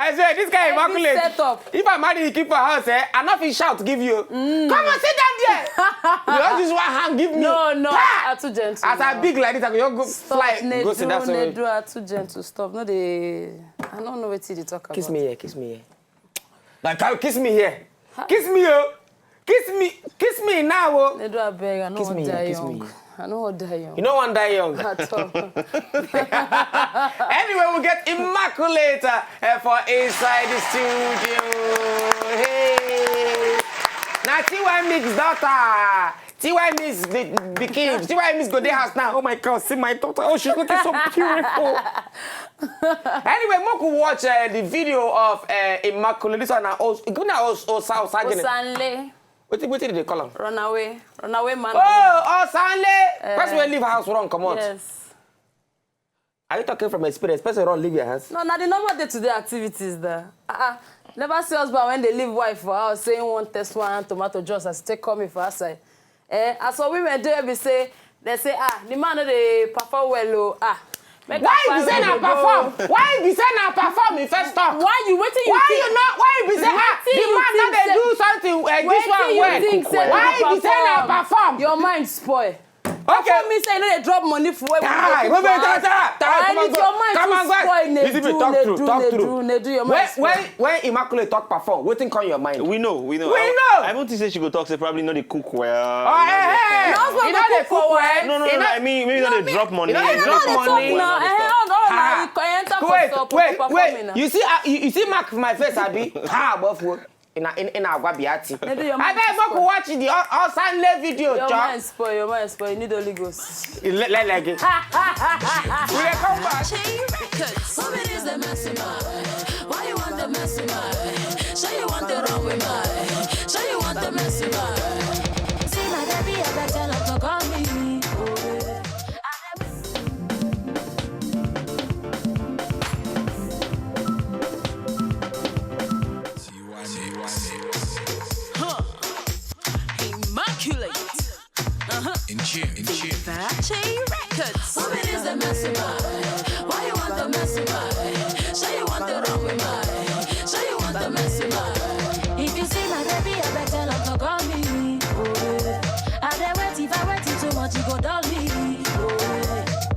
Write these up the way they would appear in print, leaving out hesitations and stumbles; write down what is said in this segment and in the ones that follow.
I swear, this guy Immaculate. If I marry you, keep for house, I'm not in shout to give you. Come on, sit down there. You don't just one hand give me. No, I'm too gentle. As I big like this, I go fly. Go sit down. Nedu are too gentle. Stop. No, I don't know what they talk about. Kiss me here. Like, kiss me here. Kiss me, oh. Kiss me now, oh. Nedu, I beg. I know what die young. I know what die young. You know one die young. At all. Anyway, we get Immaculate for inside the studio. Hey. Now, T.Y. Mix daughter. T.Y. Miss the kids. T.Y. Miss go their house now. Oh my God, see my daughter. Oh, she's looking so beautiful. Anyway, Moku watch the video of Immaculate. This one also South Osanle. What did they call him? Runaway man. Oh, Osanle. First we leave house wrong, come on. Yes. Are you talking from experience? First wrong, leave your house. No, the normal day-to-day activities there. Never see husband when they leave wife for house saying one test one tomato juice as take coming for outside. As for women do they say the man they perform well why you be saying I perform? Why you be saying I perform in first talk? Why you waiting you why think? You not? Why you be saying the man that they do something this one well? Why you be saying I perform? Your mind spoil. Okay. Me say no they drop money for where come on, talk through. Nedu, your mind when Immaculate talk perform, what think on your mind? We know. I want to say she go talk, say probably not the cook well. Oh, hey. You know they cook well. No. I mean, maybe not they drop money. Wait. You see mark my face, Abi? Above work. In Agwabiati. I bet Moku watch the Osanle video, your mind spoil. You need Holy Ghost. Like it. We come back. Woman is the messy man. Why you want the messy man? Say you want the wrong with man. Say you want the messy man. See my baby, I better tell her to call me. Immaculate. In tune. Records. Woman is the messy man. Why you want the messy man? Say you want the wrong with man. Say you want the messy man. If you see my baby, I better tell her to call me. I dey wait if I wait too much, you go dull me.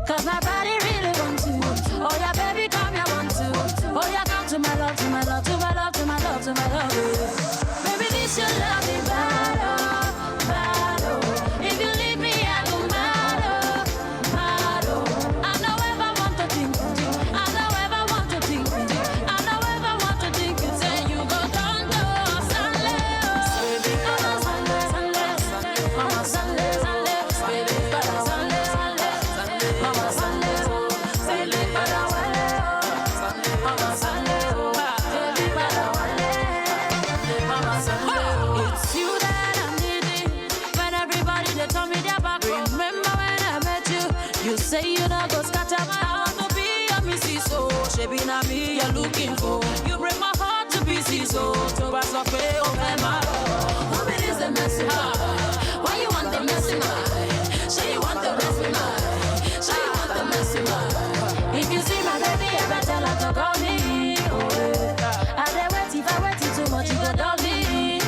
Cause my body really wants to. Oh yeah, baby, come here, want to. Oh yeah, come to my love, to my love, to my love, to my love, to my love. Baby, this your love me bad. Say you not go scatter my heart to be a missy so shaping at me you're looking for. You break my heart to pieces so to pass off way over my woman is a messy man. Why you want the messy man? Say you want the messy man. Say you want the messy man. If you see my baby, I better tell her to call me. I dey wait if I wait too much, you go dull me.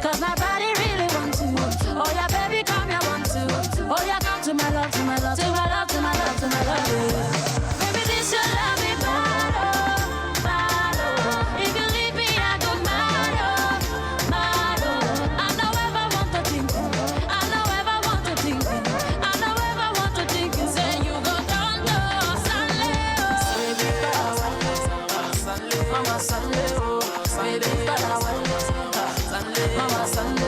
Cause my body really wants to. Oh yeah, baby, come here, want to. Oh yeah, come to my love, to my love, to my love, to my love, to my love. Baby, this your love me bad, If you leave me, I go mad, I don't ever want to think. I don't ever want to think. I don't ever want to think. Say you go down low, Sunday, Mama Sunday, baby, Mama Sunday,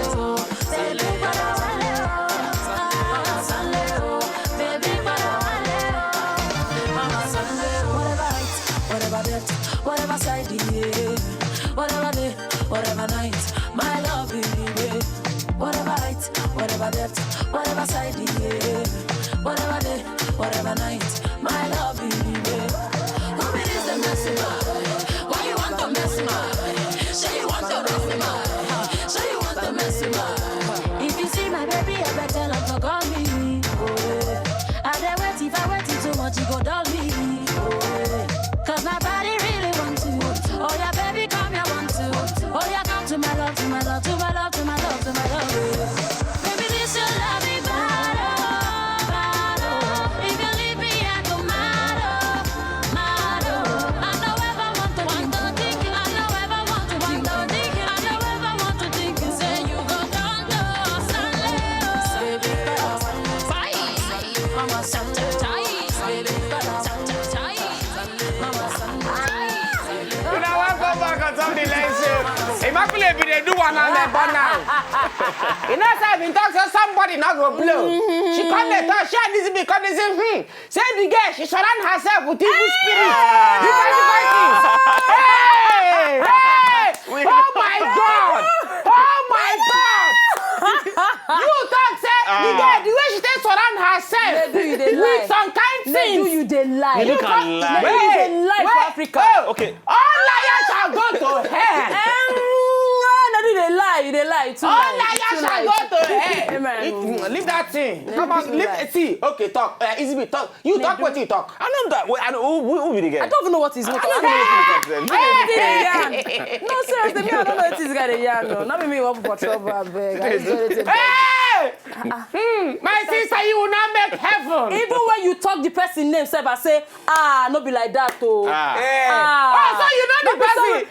whatever side, yeah. Whatever day, whatever night, my love in the way. Whatever height, whatever depth, whatever side, yeah. Whatever day, whatever night, my love in the way. Woman is the messy man. Why you want the messy man? Say you want the rough man. Say you want the messy man. If you see my baby, I better tell her to call me. I dey wait if I wait too much, you go dull me. Cause my body really wants to. to my love, to my love, to my love. Baby, this your love me bad, if you leave me, I go mad, I don't ever want to think, I don't ever want to think, I don't ever want to think. Say you go down to Sunday, baby, Mama Sunday, baby, Mama Sunday. You know what? Go back on something like so. Immaculate, they do one on their banana. You know, I've been talking to somebody not go blow. She come there, talk, share this because they say, say the girl, she surround herself with evil spirits. Hey! Hey! Oh my God! Oh my God! You talk, say, the girl, the way she takes surround herself with some kind things. You they lie. You can lie. You they lie for Africa. Okay. All liars shall go to hell. They lie. All liars shall go to hell. Amen. Leave that thing. Come on, leave. See, okay, talk. IzyBeatz, talk. You talk what you talk. I know that. Wait, I know who will get? I don't even know what he's not. No, seriously, me, I don't know what this guy is yarn. No, not me up for trouble. I beg. Hey! My sister, you will not make heaven. Even when you talk the person name, I say, no be like that, oh. Oh, so you know the person.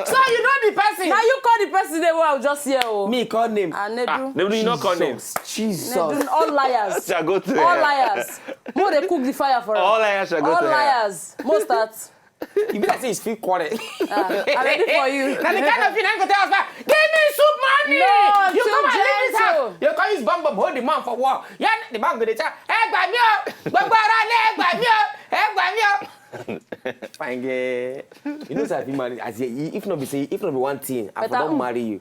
So you know the person. Now you call the person name, I'll just hear, oh. Me call name. Nedu. Nedu, you not call names. Jesus. Nedu, all liars. Shall go to All liars. More they cook the fire for us. All liars shall go All to hell. liars. Most that. You be like say it's feel quarter. I'm ready for you. Now the kind of thing I go tell us back. Give me soup money. No, You too come and leave this gentle. house. You can use bum hold the man for war. Yeah, the man go dey tell. Hey, gba mi o. Gbogbo ara le gba mi o. Hey, gba mi o. Fine girl. You know say I be married. As if not be one thing, I for don't marry you.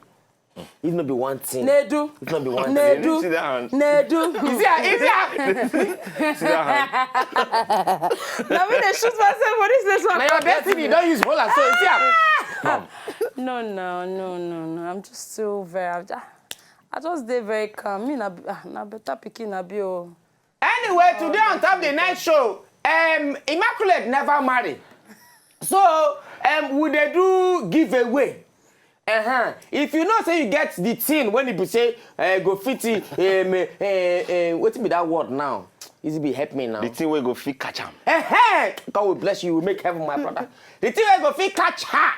If not be one thing. Nedu. If not be one Nedu. See that hand? Nedu. See that hand? Now when they shoot myself for this one. Now your destiny don't use roller, so see am. No. I'm just so very. I just stay very calm. Me na better pikin na be o. Anyway, today on top the night show, Immaculate never marry. So we dey do giveaway. If you know say you get the thing when you say go fit what be that word now? IzyBeatz help me now. The thing will go fit catch him. God will bless you, will make heaven my brother. The thing will go fit catch her.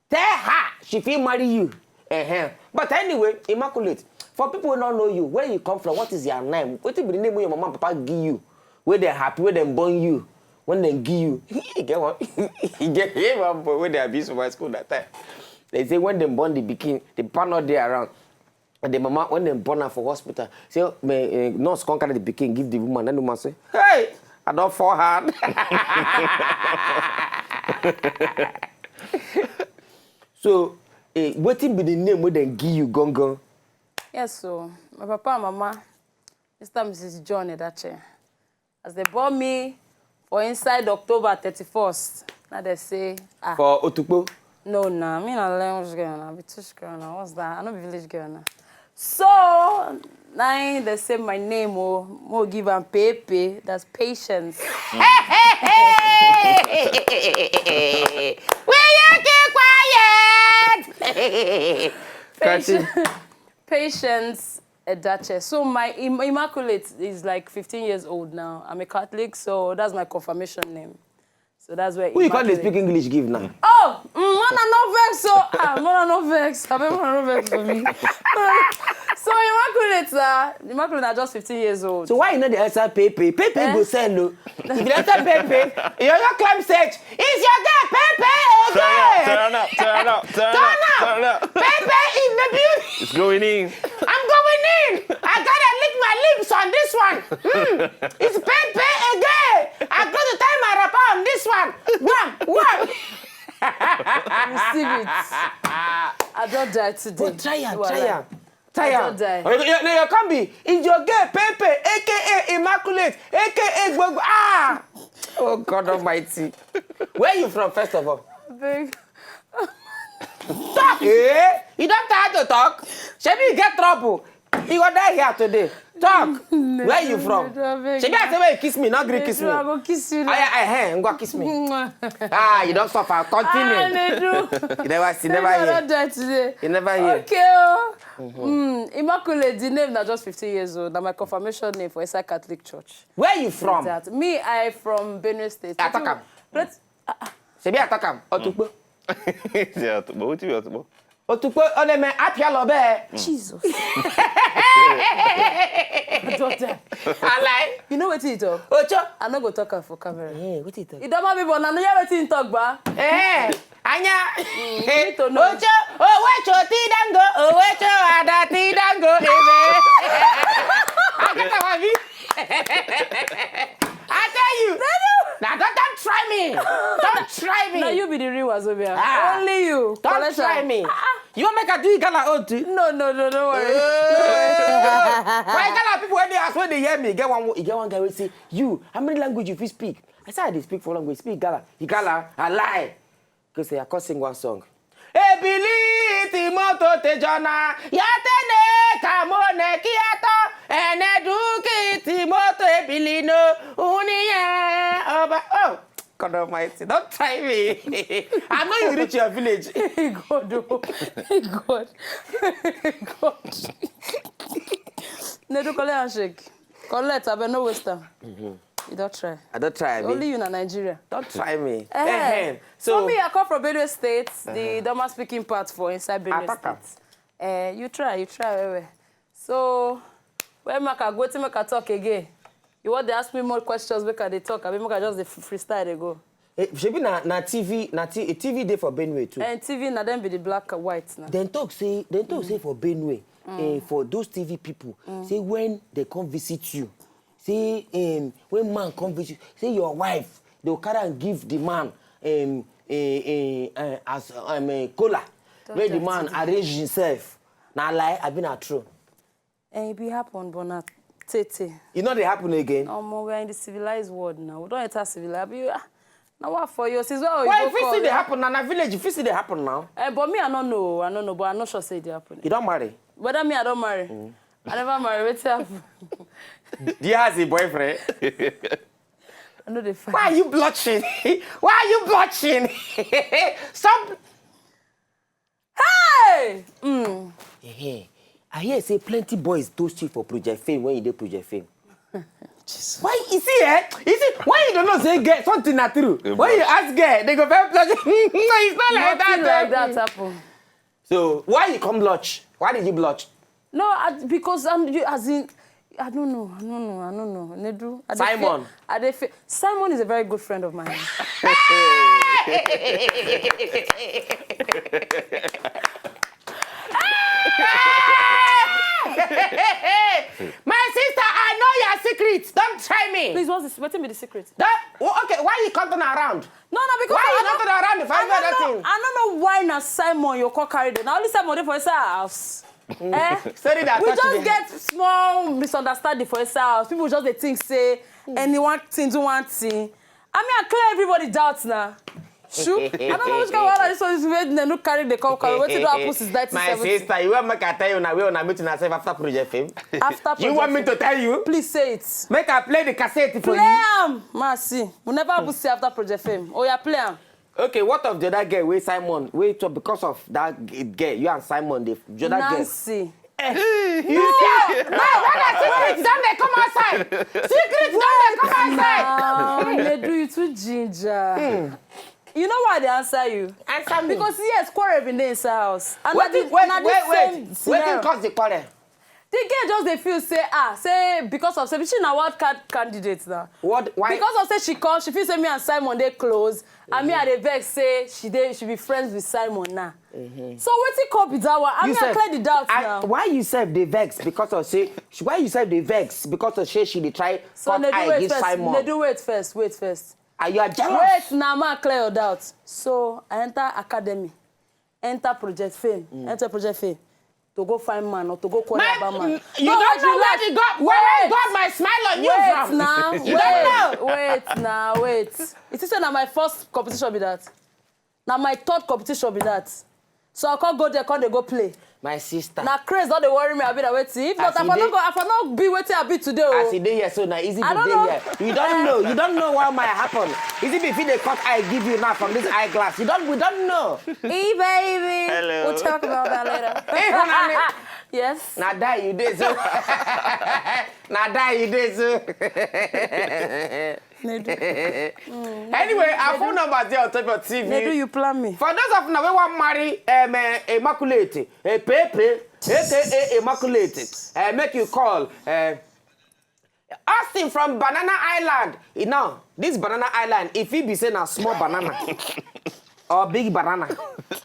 Tell her she feel marry you. But anyway, Immaculate, for people who don't know you, where you come from, what is your name? What be the name when your mama and papa give you? Where they happy, where they born you? When they give you, you get one. You get one boy when they abuse for my school that time. They say when they born the pikin, the papa not there around. And the mama, when they born her for hospital, say, nurse can't carry the pikin, give the woman. Then the woman say, hey, I don't fall hard. So, wetin be the name where they give you gongon? Yes, so my papa and mama, Mr. and Mrs. John Edache, as they born me for inside October 31st, now they say, For Otukpo? No, me not language girl now, British girl now. What's that? I know village girl now. So now they say my name more give am Pepe. That's patience. Will you keep quiet? Patience Edache. So my Immaculate is like 15 years old now. I'm a Catholic, so that's my confirmation name. So that's where. Who you can't speak English give now? Oh, man, no vex. So, man, no vex. I bet man, no vex for me. So Immaculate are just 15 years old. So why you know the answer Pepe? Pepe go send no. If you answer Pepe, you climb stage. Is your girl Pepe okay? Turn up. Pepe in the building. It's going in. I'm going in. I gotta lick my lips on this one. It's Pepe again. I got to tie my wrapper on this one. One. Receive it. I don't die today. Try am. You can't be. It's your girl Pepe, aka Immaculate, aka Gbogbo. Oh God Almighty. Where are you from, first of all? Big. Talk. You don't have to talk. Maybe you get trouble. You will die here today. Talk. Where you from? Shebi I say where you kiss me, not gree kiss me. I go kiss you. Go kiss me. You don't suffer. Continue. You never see, never hear. That today. You never hear. Okay. Immaculate, the name na just 15 years old. That's my confirmation name for Inside Catholic Church. Where you from? That. Me, I from Benue State. Atakam. Shebi Atakam. Otukpo. Yeah, but what you Otukpo oneme apia lobe. Jesus. Daughter. I like. You know what he talk? Ocho. I no go talk am for camera. What you talk? You don't want people now. You hear wetin talk ba? Anya. need to know. Ocho. Owecho ti dango. Owecho ada ti dango. I get that one. I tell you. Now don't try me. Don't try me. Now you be the real Wazobia. Ah. Only you. Don't try me. You want make a do Gala old too? No, don't worry. Why Gala people when they ask when they hear me, you get one guy will say, you, how many language you speak? I said I did speak 4 languages. Speak Gala. Gala, I lie. Because they are sing one song. Ebiliti moto tejona yatene kamone kiato enedu kiti moto ebilino uniye oba. Oh, God Almighty, don't try me. I know you reach your village. God. Nedu collect handshake. Collect, I no waste time. You don't try. I don't try me. Only you in Nigeria. Don't try me. So me, I come from Benue State, the Doma speaking part for Inside Benue State. You try. Well. So when I go to make a talk again, you want to ask me more questions because they talk. I mean, I just the freestyle they go. Shebi na TV day for Benue too. And TV na them be the black and white now. Then talk say for Benue, for those TV people, say when they come visit you, say when man come visit you, say your wife, they'll carry and give the man as cola. Where the man arrange himself. Now lie, I been a true. And it be happen, but not tete. You know they happen again. We're in the civilized world now. We don't enter civilized. Now what for you? Since well, why if you see they happen now? Na village, if you see they happen now. But me, I don't know, but I'm not sure say they happen. You don't marry? Whether me, I don't marry. I never marry. What's happen? Do you have a boyfriend? I know they fight. Why are you blushing? Why are you blushing? Stop. Hey! I hear say plenty boys toast you for Project Fame when you do Project Fame. Why you see why you don't know say get something not true? When you ask girl, they go very pleasure. No, it's not like Nothing that. like that happen. So why you come blush? Why did you blush? No, because as in I don't know. Nedu. Simon. Simon is a very good friend of mine. My sister, I know your secrets. Don't try me. Please, what's me the secret? Okay, why you come around? No, because why you not around if I know that thing? I don't know why now Simon your call carried it. Now only Simon there for his house. Sorry that we just get small misunderstanding for his house. People just they think say anyone thing do one thing. I mean, I clear everybody doubts now. Sure. I don't know which kind of this one is when they look carry the call. What do happen since 1970? My sister, you want me to tell you now we on a meeting ourselves after Project Fame? After Project you want me to tell you? Please say it. Make her play the cassette for play you. Play am. Mercy. We never have to see after Project Fame. Oh yeah, play am. Okay, what of the other girl? Wait, Simon. Wait, because of that girl, you and Simon, the other girl. Nancy. You see? No, secrets don't they come outside? Secrets don't they come outside? Nedu, you too ginger. You know why they answer you? Answer me. Because yes, quarrel been there inside house. And wait. Waiting cause the quarrel. The girl just they feel say because of say she na wild card candidate now. What? Why? Because of say she come, she feel say me and Simon they close, and me and the vex say she be friends with Simon now. So wetin come be that one? I mean I clear the doubt now. Why you serve the vex because of say? Why you serve the vex because of say she dey try cut eye against Simon? They do wait first. Are you jealous? Wait, now ma clear your doubt. So I enter academy, enter Project Fame, to go find man or to go call about man. You don't know where God might smile on you from. You don't know. Wait. It is not my first competition be that. Now my third competition be that. So I can't go there, can't they go play. My sister. Now craze don't they worry me a bit waiting. If not, I for not be waiting a bit today. I see they here, so now easy to day here. You don't know what might happen. Is it if they cut I give you now from this eyeglass? We don't know. Hey baby. Hello. We'll talk about that later. Hey, honey. Yes. Now die you did so. Now die you did so. Anyway, our phone number is there on top of your TV. Nedu, you plan me. For those of now we want marry Immaculate, Pepe, aka Immaculate, make you call Austin from Banana Island. Now, this Banana Island, if he be saying a small banana or big banana,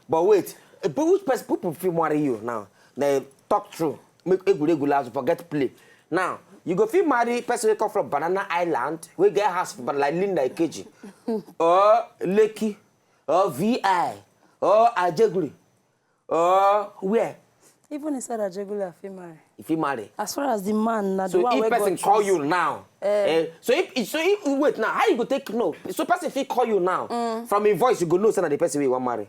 but wait, which person people feel marry you now? They talk through, make a good forget play. Now, you go feel marry person who come from Banana Island, we get house but like Linda Keji, or Lekki, or VI, or Ajeguri, or where? Even inside Ajeguli, I feel married. If you marry. As far as the man, So if person call you now, so if wait now, how you go take no? So person if he call you now, from a voice you go know that the person we want marry.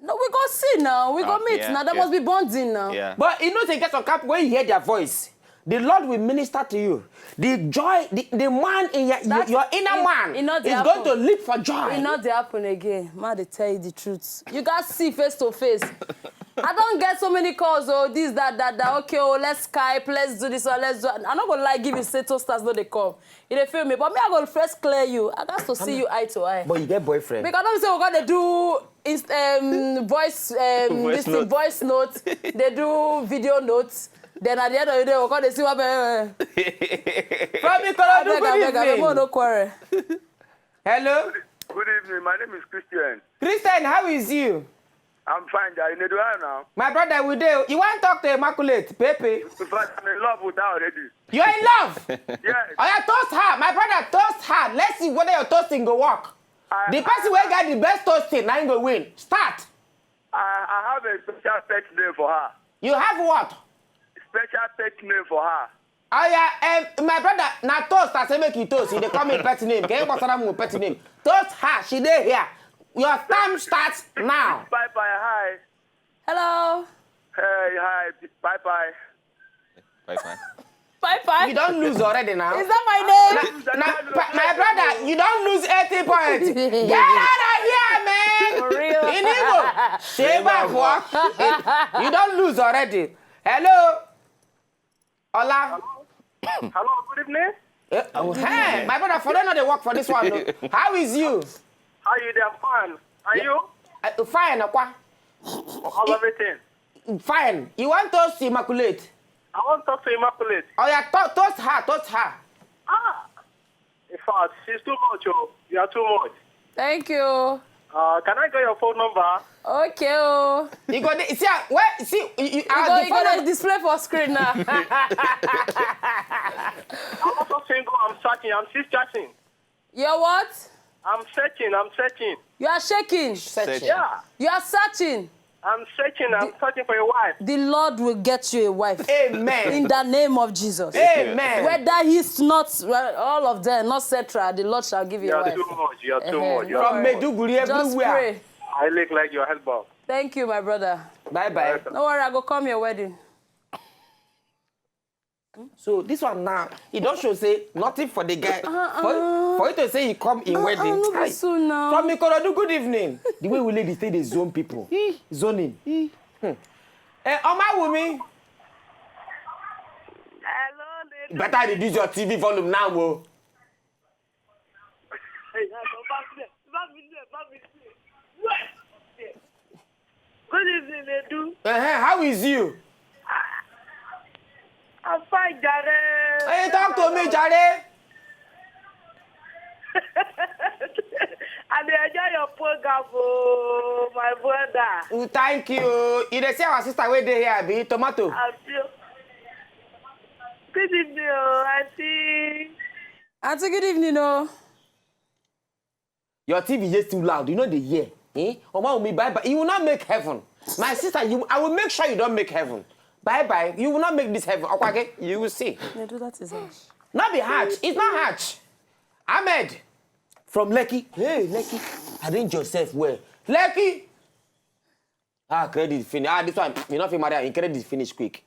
No, we go see now, we go meet yeah, now. There must be bonding now. Yeah. But you know, they get some cap when you hear their voice. The Lord will minister to you. The joy, the man in your inner man is going to leap for joy. It not happen again. Man, they tell you the truth. You got to see face to face. I don't get so many calls, oh, this, that. Okay, oh, let's Skype, let's do this, or let's do that. I'm not going to lie, give you status stars, no, they come. You they feel me, but me, I'm going to first clear you. I got to see you eye to eye. But you get boyfriend. Because don't say we're going to do voice notes, they do video notes. Then at the end of the day, we're going to see what From Immaculate, good evening. No quarrel. Hello? Good evening. My name is Christian. Christian, how is you? I'm fine. Are you Nedu now? My brother, we do. You want to talk to Immaculate, Pepe? In fact, I'm in love with her already. You're in love? Yes. Oh, yeah, toast her. My brother, toast her. Let's see whether your toasting go work. The person who got the best toasting, now you go win. Start. I have a special pet name for her. You have what? Special pet name for her. Oh yeah, my brother, now toast, I say make you toast. They call me pet name. Can you call someone pet name? Toast her, she there here. Your time starts now. Bye bye, hi. Hello. Hey, hi. Bye bye. Bye bye. Bye. You don't lose already now. Is that my name? My brother, you don't lose 80 points. Get out of here, man. For real. In Igbo. Stay back, walk. You don't lose already. Hello. Hola. Hello, good evening. Hey, my brother, for them not they work for this one. No. How is you? How are you there? Fine. Are you? Fine, Aqua. How's everything? Fine. You want to see Immaculate? I want to talk to Immaculate. Oh yeah, toast her. Ah. In fact, she's too much, oh. You are too much. Thank you. Can I get your phone number? Okay. Oh. You go see where see you You got to display for screen now. I'm also single. I'm searching. I'm still chatting. You're what? I'm searching. You are shaking. Yeah. You are searching. I'm searching for a wife. The Lord will get you a wife. Amen. In the name of Jesus. Amen. Whether he's not, well, all of them, not Cetra, the Lord shall give you a wife. You're too much. You're too much. From Meduguri Just everywhere. pray. I look like your husband. Thank you, my brother. Bye. No worry, I go come your wedding. So this one now, he don't show say nothing for the guy. For you to say he come in wedding. No be so now. From Immaculate, good evening. The way we ladies say they zone people. Zoning. Oma Wumi. Hello, lady. Better reduce your TV volume now, wo. Good evening, Nedu. How is you? I'm fine, Jare. Hey, talk to me, Jare. And enjoy your program, oh, my brother. Thank you. You dey see our sister wey dey here, be tomato. Good evening, auntie. Auntie, good evening, oh. Your TV is too loud. You know the hear. Oma Wumi, bye. You will not make heaven. My sister, I will make sure you don't make heaven. Bye. You will not make this heaven. Okay? You will see. Nedu, that is harsh. Not be harsh. It's not harsh. Ahmed from Lekki. Hey, Lekki. Arrange yourself well. Lekki. Ah, credit finish. Ah, this one, you not feel matter. In credit finish quick.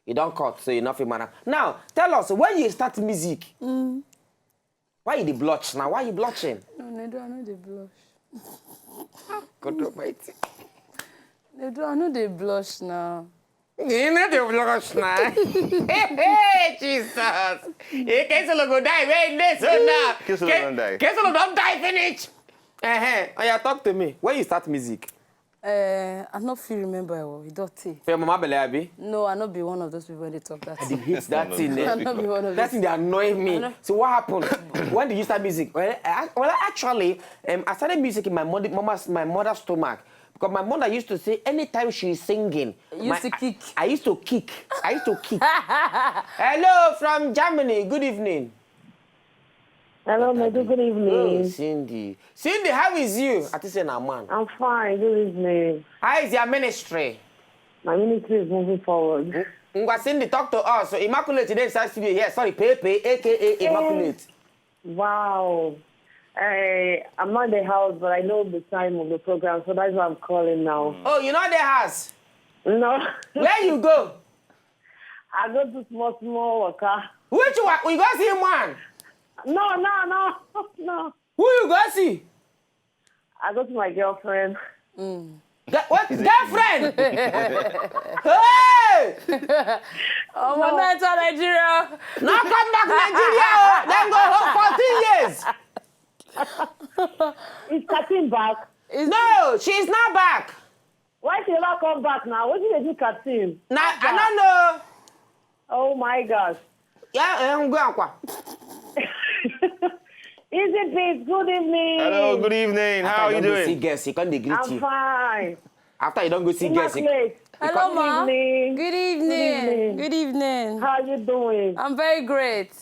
You don't cut, so you not feel matter. Now, tell us, when you start music, why you the blush now? Why you blushing? No, Nedu, I know they blush. God almighty. Nedu, I know they blush now. You know the blush now. Hey, Jesus. You can't go die. Wait, listen now. Kesolo don't die. Kesolo don't die, finish. Oh, yeah, talk to me. When you start music? I not feel remember you don't take. For your mama belle abi? No, I not be one of those people when they talk that. I hate that thing. I not be one of That those. thing they annoy me. So what happened? When did you start music? Well, actually, I started music in my mother's stomach. Because my mother used to say anytime she's singing, You used to kick. I used to kick. Hello from Germany. Good evening. Hello, Nedu. Good evening. Oh, Cindy. Cindy, how is you? I say na man. I'm fine. Good evening. How is your ministry? My ministry is moving forward. Cindy, talk to us. So Immaculate today inside studio here. Sorry, Pepe, aka Immaculate. Wow. I'm not in the house, but I know the time of the program, so that's why I'm calling now. Oh, you know the house? No. Where you go? I go to small waka. Which one? We go see one. No. Who you go see? I go to my girlfriend. What? Girlfriend? Hey! Oh, my night to Nigeria. Now come back to Nigeria. Then go home 14 years. Is Katin back? No, she's not back. Why she never come back now? What did they do, Katin? Now, I don't know. Oh, my gosh. Yeah, I'm going to IzyBeatz, good evening. Hello, good evening. How are you Go see doing? girls, you can't greet I'm you. fine. After you don't go see girls, you Immaculate. Hello, ma. evening. Good evening. evening. Good evening. How are you doing? I'm very great.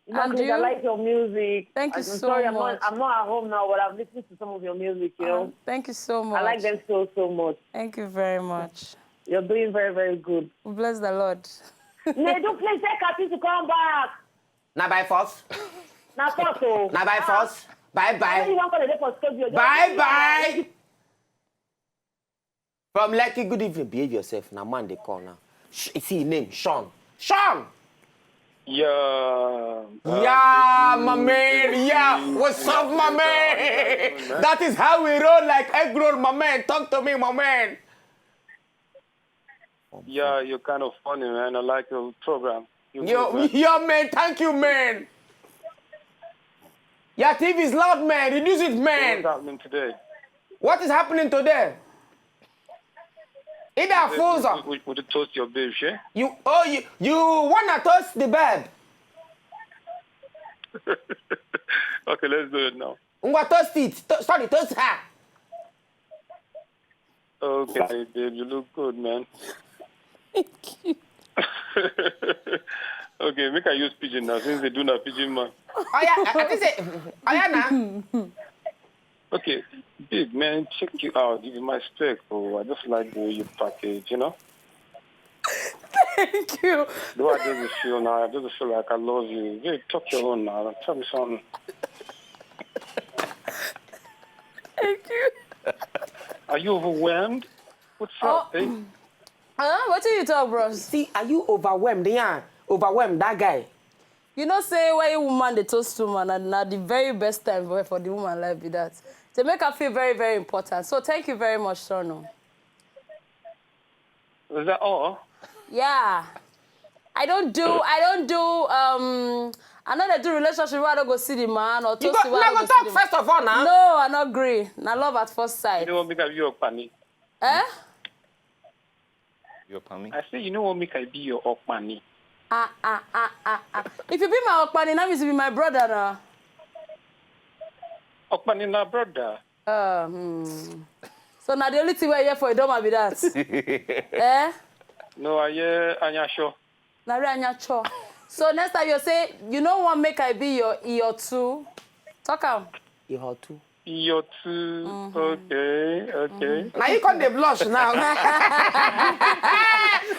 Immaculate, you? I like your music. Thank you I'm so sorry, much. I'm not at home now, but I've listened to some of your music, you know. Thank you so much. I like them so much. Thank you very much. You're doing very, very good. Bless the Lord. Nedu, please tell Katin to come back. Now by force. Now, photo. Now by force. Bye You bye. don't call the day for studio. Bye bye. From Lucky, good evening. Behave yourself. Now man they call now. See his name, Sean. Sean. Yeah. Yeah, my man. Yeah. What's up, my man? That is how we roll like egg roll, my man. Talk to me, my man. Yeah, you're kind of funny, man. I like your program. Yo, man. Thank you, man. Your TV is loud, man. Reduce it, What's man. happening today? What is happening today? Ida Foza. Would you toast your babe, yeah? You wanna toast the babe? Okay, let's do it now. Ngwa toast it. Sorry, toast her. Okay, babe, you look good, man. Okay, make I use pigeon now since they do not pigeon man. Oh yeah, I think say, oh yeah, nah. Okay, big man, check you out. Give you my spec. Oh, I just like the way you package, you know? Thank you. Do I just feel now? I just feel like I love you. Hey, talk your own now. Tell me something. Thank you. Are you overwhelmed? What's up, eh? What do you talk, bros? See, are you overwhelmed? Yeah, overwhelmed. That guy. You know, say why a woman they toast woman, and now the very best time for the woman life be that. To make her feel very, very important. So thank you very much, Sono. Is that all? Yeah. I don't do I know they do relationship where I don't go see the man or You toast go, where I now don't go go see talk the first of all now. No, I not agree. Now love at first sight. You know what make I be your okpani? Eh? Your pammy? I say, you know what make I be your okpani? If you be my okpani, now means you be my brother now. Okpani na brother. So now the only thing we're here for, it don't be that. Eh? No, I hear Anyasho. Now Anya cho. So next time you say, you know what make I be your two? Talk out. You have to. Your two. Okay. Now you can't blush now.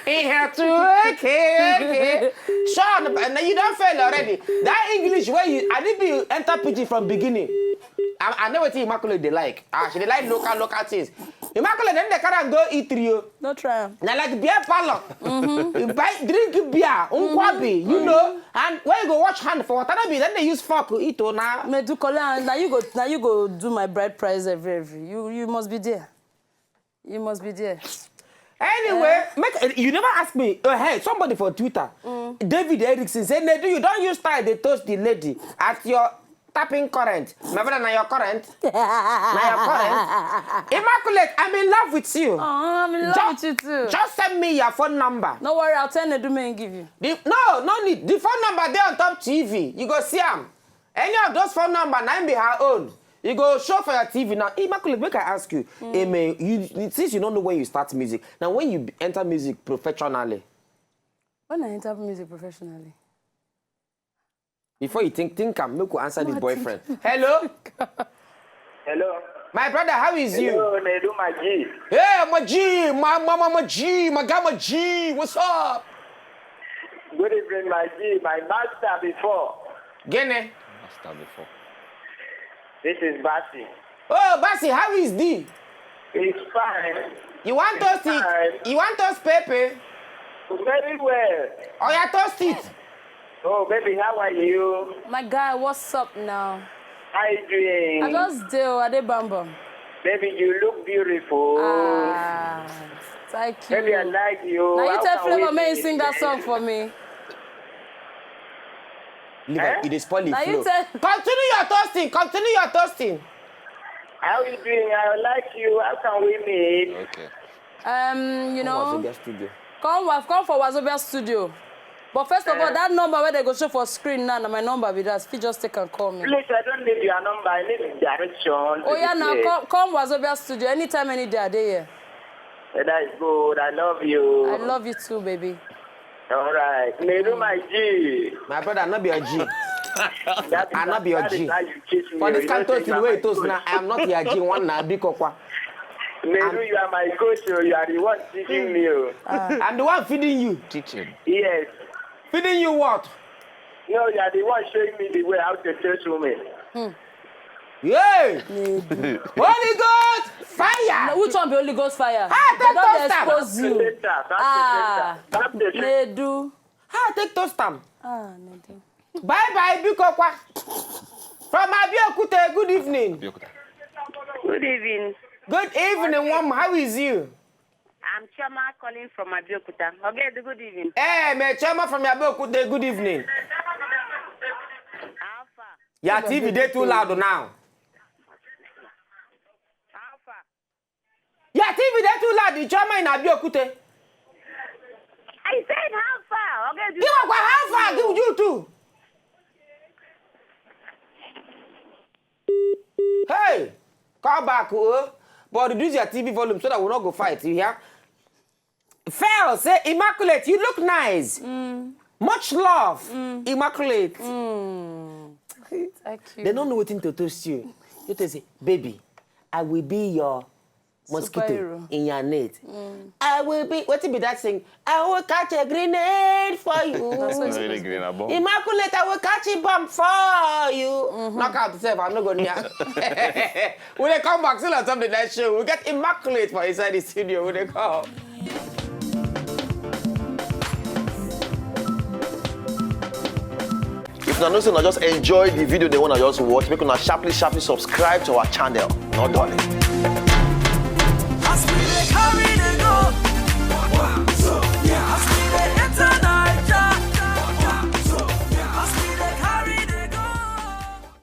He had to. Okay. Sean, now you don't fail already. That English where I didn't be enter PG from beginning. I know what Immaculate they like. She they like local things. Immaculate, then they can't go eat trio. No try. Now like beer parlor. You buy drink beer, unkwabi, you know. And when you go watch hand for water, then they use fork to eat now. Me do Kola, now you go do my bride prize every. You must be there. You must be there. Anyway, you never ask me. Hey, somebody for Twitter, David Erickson said, Nedu, you don't use style they toast the lady at your tapping current. My brother, now your current. Now your current. Immaculate, I'm in love with you. Oh, I'm in love with you too. Just send me your phone number. No worry, I'll tell Nedu and give you. No need. The phone number there on top TV. You go see them. Any of those phone number, now be her own. You go show for your TV now. Immaculate, make I ask you, since you don't know when you start music, now when you enter music professionally? When I enter music professionally? Before you think make you answer this boyfriend. Hello? Hello. My brother, how is you? Hello, Nedu, my G. Hey, my G, my mama, my G, my gamma G, what's up? Good evening, my G, my master before. Gene. Master before. This is Basi. Oh, Basi, how is D? It's fine. You want toast it? You want toast Pepe? Very well. Oh, yeah, toast it. Oh, baby, how are you? My guy, what's up now? How you doing? I just deal at the bambam. Baby, you look beautiful. Thank you. Baby, I like you. Now you How tell can Flavor we May be sing that song for me. It is spoiling Now flow. you tell... Continue your toasting. Continue your toasting. How you doing? I like you. How can we meet? Okay. You know, Wazobia studio. come for Wazobia studio. But first of all, that number where they go show for screen now, my number with us. If you just take and call me. Please, I don't need your number. I need direction. Oh yeah, now come Wazobia studio anytime, any day, here. That is good. I love you. I love you too, baby. All right. Nedu, my G. My brother, I'm not be a G. I'm not be a G. That is how you kiss me. For this You kind don't of think you are way my it was coach. now, I am not your G one now. Be kokwa. Nedu, you are my coach. You are the one teaching me. I'm the one feeding you. Teaching. Yes. Feeding you what? No, you are the one showing me the way how to touch women. Yay! Holy Ghost! Fire! No, which one be Holy Ghost fire? Take They don't toast expose you. Nedu. Take toast time. Nedu. Bye-bye, Bikokwa. From Abiokute, good evening. Good evening. Good evening, Mom. How is you? I'm Chama calling from Abiyokuta. Okay, good evening. Hey, me Chama from Abiokute, good evening. Alpha. Your TV, they too loud now. Alpha. Your TV, they too loud. The Chama in Abiokute. I said how far? Okay, You are how far? Give you too. Hey, call back, but reduce your TV volume so that we'll not go fight. You hear? Fail, say Immaculate, you look nice. Much love, Immaculate. Thank you. They don't know what to toast you. You tell say, baby, I will be your mosquito Superhero. in your net. I will be, what be that thing? I will catch a grenade for you. Really green a bomb. Immaculate, I will catch a bomb for you. Knock out the self, I'm not going to. When they come back, still on top of the night show, we get Immaculate for inside the studio when they come. If you know, so just enjoy the video they want to just watch, make una sharply subscribe to our channel. Not darling.